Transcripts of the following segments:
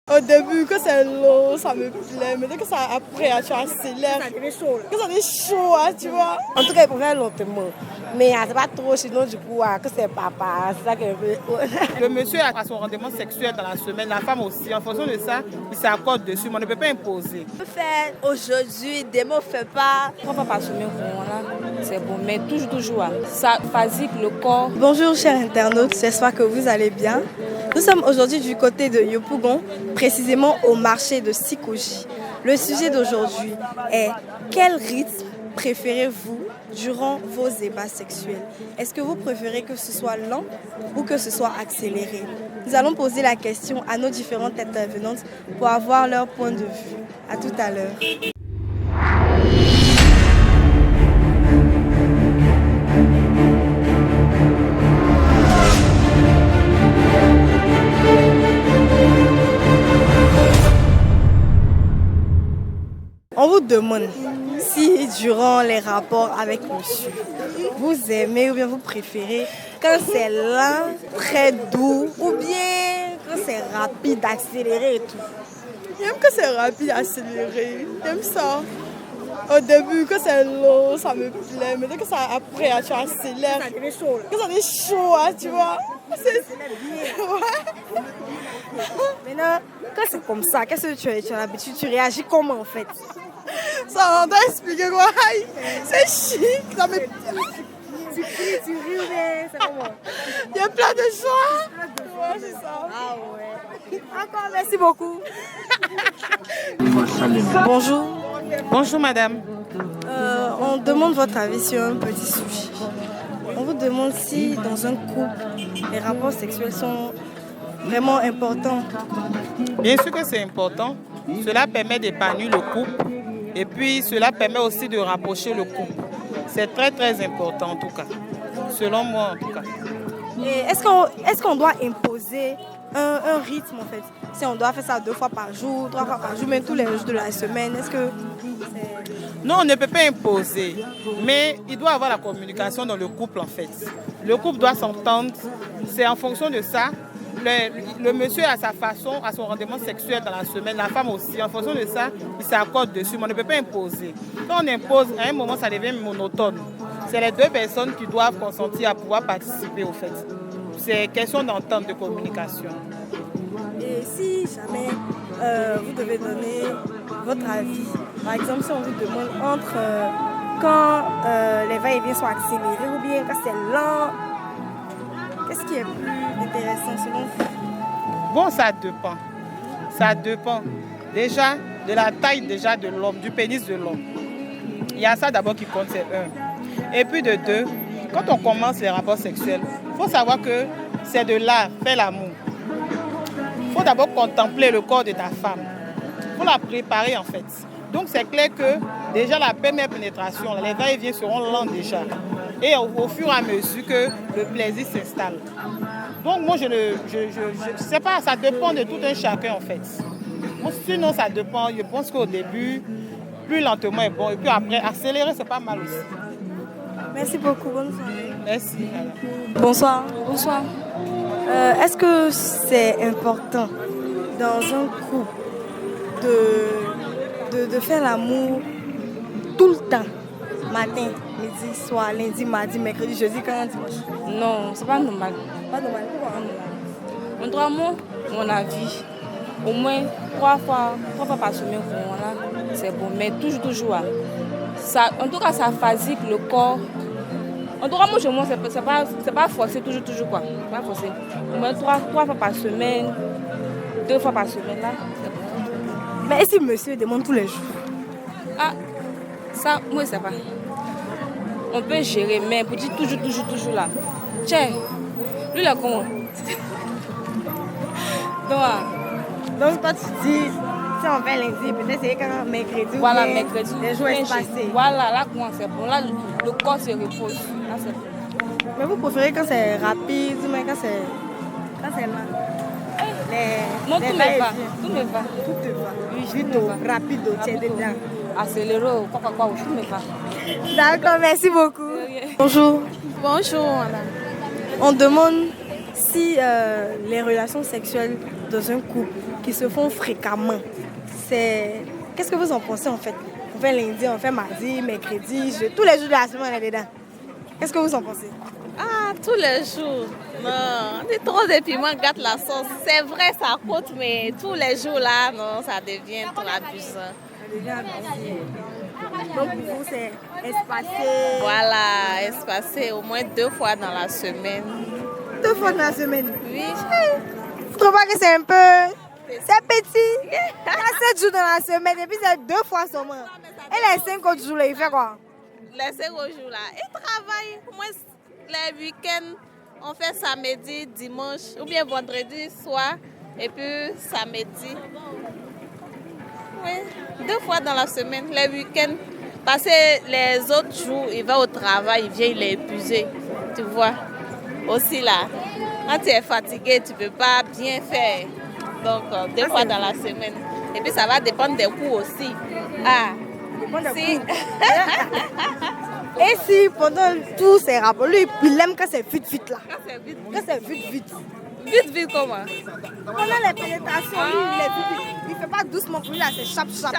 Au début, quand c'est long, ça me plaît. Mais dès que ça après, tu accélères. Ça devient chaud. Que ça devient chaud, hein, tu vois. En tout cas, il préfère lentement. Mais c'est pas trop, sinon du coup, que c'est papa, c'est ça que Le monsieur a son rendement sexuel dans la semaine, la femme aussi. En fonction de ça, il s'accorde dessus, mais on ne peut pas imposer. On peut faire aujourd'hui, demain on ne fait pas. 3 fois par semaine, c'est bon, mais toujours, ça fatigue le corps. Bonjour chers internautes, j'espère que vous allez bien. Nous sommes aujourd'hui du côté de Yopougon, précisément au marché de Sikoji. Le sujet d'aujourd'hui est quel rythme préférez-vous durant vos ébats sexuels? Est-ce que vous préférez que ce soit lent ou que ce soit accéléré? Nous allons poser la question à nos différentes intervenantes pour avoir leur point de vue. À tout à l'heure. On vous demande si durant les rapports avec monsieur, vous aimez ou bien vous préférez quand c'est lent, très doux ou bien quand c'est rapide, accéléré et tout. J'aime que c'est rapide, accéléré. J'aime ça. Au début, quand c'est long, ça me plaît. Mais dès que ça après, tu accélères. ça devient chaud. Que ça devient chaud, hein, tu vois. Ouais. Maintenant, quand c'est comme ça, qu'est-ce que tu as l'habitude? Tu réagis comment en fait? Ça, on doit expliquer quoi. C'est chic. Ça me... Tu cries, tu ris, mais c'est comment? Il y a plein de choix. Ouais, c'est ça. Ah ouais. Encore, merci beaucoup. Bonjour. Bonjour madame. On demande votre avis sur un petit sujet. On vous demande si dans un couple, les rapports sexuels sont vraiment importants. Bien sûr que c'est important. Cela permet d'épanouir le couple et puis cela permet aussi de rapprocher le couple. C'est très très important en tout cas, selon moi en tout cas. Et est-ce qu'on doit imposer un rythme en fait? Si on doit faire ça 2 fois par jour, 3 fois par jour, même tous les jours de la semaine, est-ce que c'est... Non, on ne peut pas imposer, mais il doit y avoir la communication dans le couple en fait. Le couple doit s'entendre, c'est en fonction de ça. Le monsieur a sa façon, a son rendement sexuel dans la semaine, la femme aussi. En fonction de ça, il s'accorde dessus, mais on ne peut pas imposer. Quand on impose, à un moment, ça devient monotone. C'est les 2 personnes qui doivent consentir à pouvoir participer au fait. C'est question d'entente, de communication. Et si jamais vous devez donner votre avis, par exemple si on vous demande entre quand les va-et-vient sont accélérés ou bien quand c'est lent, qu'est-ce qui est plus intéressant selon vous? Bon, ça dépend. Ça dépend déjà de la taille déjà de l'homme, du pénis de l'homme. Il y a ça d'abord qui compte, c'est 1. Et puis de 2, quand on commence les rapports sexuels, il faut savoir que c'est de là, faire l'amour. Il faut d'abord contempler le corps de ta femme. Il faut la préparer en fait. Donc c'est clair que déjà la première pénétration, les va-et-vient seront lents déjà. Et au fur et à mesure que le plaisir s'installe. Donc moi je sais pas, ça dépend de tout un chacun en fait. Bon, sinon ça dépend, je pense qu'au début, plus lentement est bon. Et puis après, accélérer c'est pas mal aussi. Merci beaucoup, bonne soirée. Merci. Bonsoir. Bonsoir. Est-ce que c'est important dans un couple de faire l'amour tout le temps? Matin, midi, soir, lundi, mardi, mercredi, jeudi, quand dimanche? Non, c'est pas normal. Pas normal. Pourquoi? Mon avis, au moins 3 fois par semaine, c'est bon, mais toujours. Ça, en tout cas, ça fatigue le corps. En tout cas, moi, chez moi, c'est pas forcé, toujours quoi. Pas forcé. Au moins 3 fois par semaine, 2 fois par semaine, là, c'est bon. Mais et si monsieur demande tous les jours? Ah, ça, moi, ça va. On peut gérer, mais pour dire toujours là. Tiens, lui, là, comment? Donc toi, tu dis, si on fait lundi, peut-être c'est quand mercredi. Voilà, ou bien mercredi. les jours espacés. Voilà, là, comment c'est bon. Là, le corps se repose. Là, c'est bon. Mais vous préférez quand c'est rapide ou bien quand c'est lent? Non, tout me va. Tout te va. Oui, Vite, tout me va. rapide, tu es dedans. Accéléré, quoi, tout me va. D'accord, merci beaucoup. Bonjour. Bonjour, madame. On demande si les relations sexuelles dans un couple, qui se font fréquemment. Qu'est-ce que vous en pensez en fait? On fait lundi, on fait mardi, mercredi, tous les jours de la semaine on est dedans. Qu'est-ce que vous en pensez? Ah, tous les jours. Non, on est trop de piment gâte la sauce. C'est vrai, ça coûte, mais tous les jours là, non, ça devient trop abusant. Ça devient abusé. Donc pour vous, c'est espacé. Voilà, espacé au moins 2 fois dans la semaine. 2 fois dans la semaine? Oui. Vous ne trouvez pas que c'est un peu... C'est petit. Il y a 7 jours dans la semaine et puis c'est 2 fois seulement. Et les 5 autres jours, là, il fait quoi? Les 5 autres jours là, ils travaillent. Au moins les week-ends, on fait samedi, dimanche ou bien vendredi soir et puis samedi. Oui, 2 fois dans la semaine, les week-ends. Parce que les autres jours, il va au travail, il vient, il est épuisé. Tu vois? Aussi là, quand tu es fatigué, tu ne peux pas bien faire. Donc, 2 fois dans la semaine. Et puis, ça va dépendre des coûts aussi. Ah, si. Et si pendant tous ces rapports, lui, il aime quand c'est vite là. Quand c'est vite, Quand c'est vite. vite comment? Pendant les pénétrations, lui, il est vite. Il ne fait pas doucement pour lui, là, c'est chap. Chap.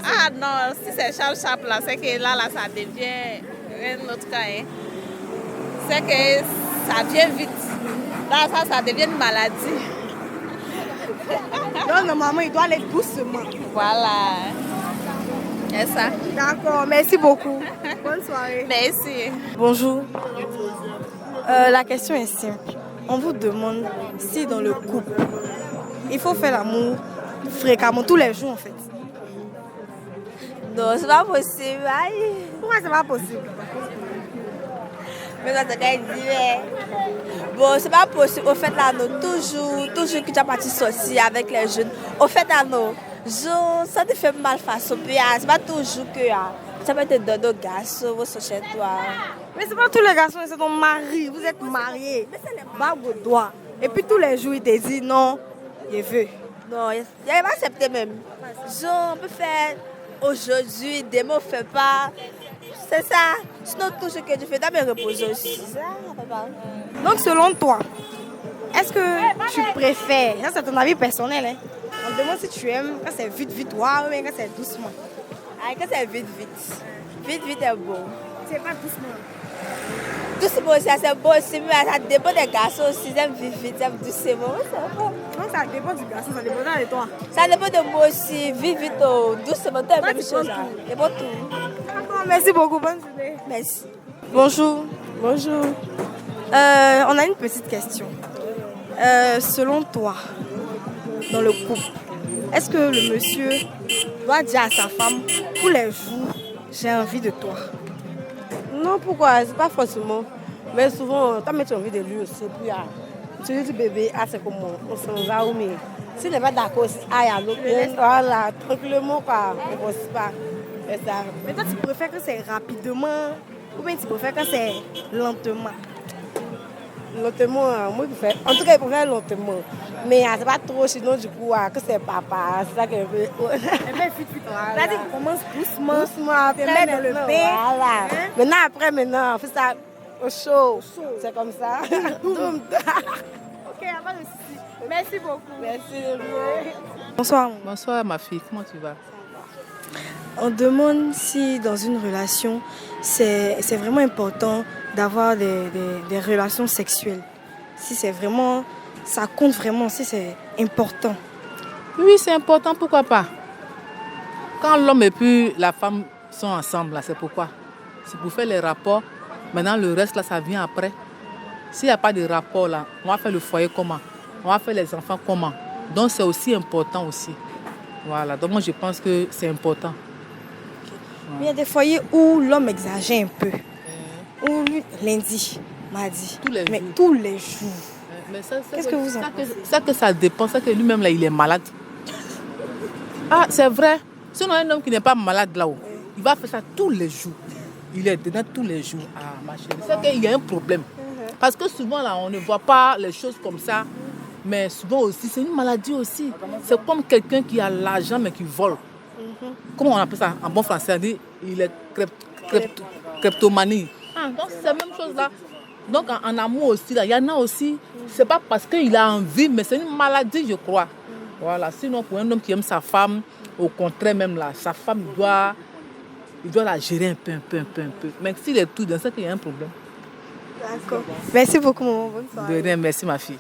Ah non, si c'est chap là, c'est que là, ça devient un autre cas. Hein. C'est que ça vient vite. Là, ça devient une maladie. Donc, normalement, il doit aller doucement. Voilà. C'est ça. D'accord, merci beaucoup. Bonne soirée. Merci. Bonjour. La question est simple. On vous demande si dans le couple, il faut faire l'amour fréquemment, tous les jours en fait. Non, c'est pas possible. Aïe. Pourquoi c'est pas possible? Mais ça, c'est qu'elle dit, bon, c'est pas possible. Au fait, là, nous, toujours que tu as parti sortir avec les jeunes. Au fait, là, nous, ça te fait mal face au pays. C'est pas toujours que ça peut être deux garçons, vous sortez chez toi. Mais c'est pas tous les garçons, c'est ton mari. Vous êtes mariés. Bas vos doigts. Et puis tous les jours, il te dit non, je veux. Non, il va pas accepter même. On peut faire aujourd'hui, demain, on fait pas. C'est ça. Sinon, tout ce que tu fais, tu dois me reposer aussi. Ça, on peut pas. Donc, selon toi, est-ce que tu préfères, ça c'est ton avis personnel, hein? On te demande si tu aimes quand c'est vite, waouh, mais quand c'est doucement. Ah, quand c'est vite. Vite est bon. C'est pas doucement. Doucement aussi, c'est bon aussi, mais ça dépend des garçons aussi. J'aime vite, j'aime doucement. Donc, ça dépend du garçon, ça dépend de toi. Ça dépend de moi aussi. Vite, doucement, c'est la même chose. C'est bon tout. D'accord, merci beaucoup, bonne journée. Merci. Bonjour. Bonjour. On a une petite question. Selon toi, dans le couple, est-ce que le monsieur doit dire à sa femme tous les jours, j'ai envie de toi? Non, pourquoi? C'est pas forcément. Mais souvent, quand tu as envie de lui aussi, puis tu lui dis bébé, c'est comment? On s'en va où, mais s'il n'est pas d'accord, il y a l'autre. Voilà, tranquillement, quoi. On ne pense pas. C'est ça. Mais toi, tu préfères que c'est rapidement ou bien tu préfères que c'est lentement? Lentement, moi, je préfère. En tout cas, je préfère lentement. Mais c'est pas trop, sinon, du coup, que c'est papa. C'est ça que je veux. Vite. C'est-à-dire qu'on commence doucement, après, te mettre dans le bain. Voilà. Maintenant, on fait ça au chaud. C'est comme ça. Ok, il n'y a pas de souci. Merci beaucoup. Merci. Bonsoir. Bonsoir ma fille, comment tu vas? On demande si dans une relation, c'est vraiment important d'avoir des relations sexuelles. Si c'est vraiment, ça compte vraiment, si c'est important. Oui, c'est important, pourquoi pas? Quand l'homme et puis la femme sont ensemble, là, c'est pourquoi? C'est pour faire les rapports. Maintenant, le reste, là, ça vient après. S'il n'y a pas de rapport, là, on va faire le foyer comment? On va faire les enfants comment? Donc, c'est aussi important aussi. Voilà, donc moi, je pense que c'est important. Il y a des foyers où l'homme exagère un peu. Où lui, lundi, mardi, mais tous les jours. Mais qu'est-ce que vous en pensez? Ça dépend, ça que lui-même, là, il est malade. Ah, c'est vrai. Si on a un homme qui n'est pas malade là-haut, il va faire ça tous les jours. Il est dedans tous les jours. Ah, ma chérie, c'est qu'il y a un problème. Parce que souvent, là, on ne voit pas les choses comme ça. Mais souvent aussi, c'est une maladie aussi. C'est comme quelqu'un qui a l'argent, mais qui vole. Comment on appelle ça en bon français? On dit il est kleptomanie. Donc, c'est la même chose là. Donc, en amour aussi, là, il y en a aussi. C'est pas parce qu'il a envie, mais c'est une maladie, je crois. Voilà, sinon pour un homme qui aime sa femme, au contraire même là, sa femme il doit la gérer un peu. Mais s'il est tout dans ça, il y a un problème. D'accord. Merci beaucoup, maman. Bonne soirée. De rien, merci ma fille.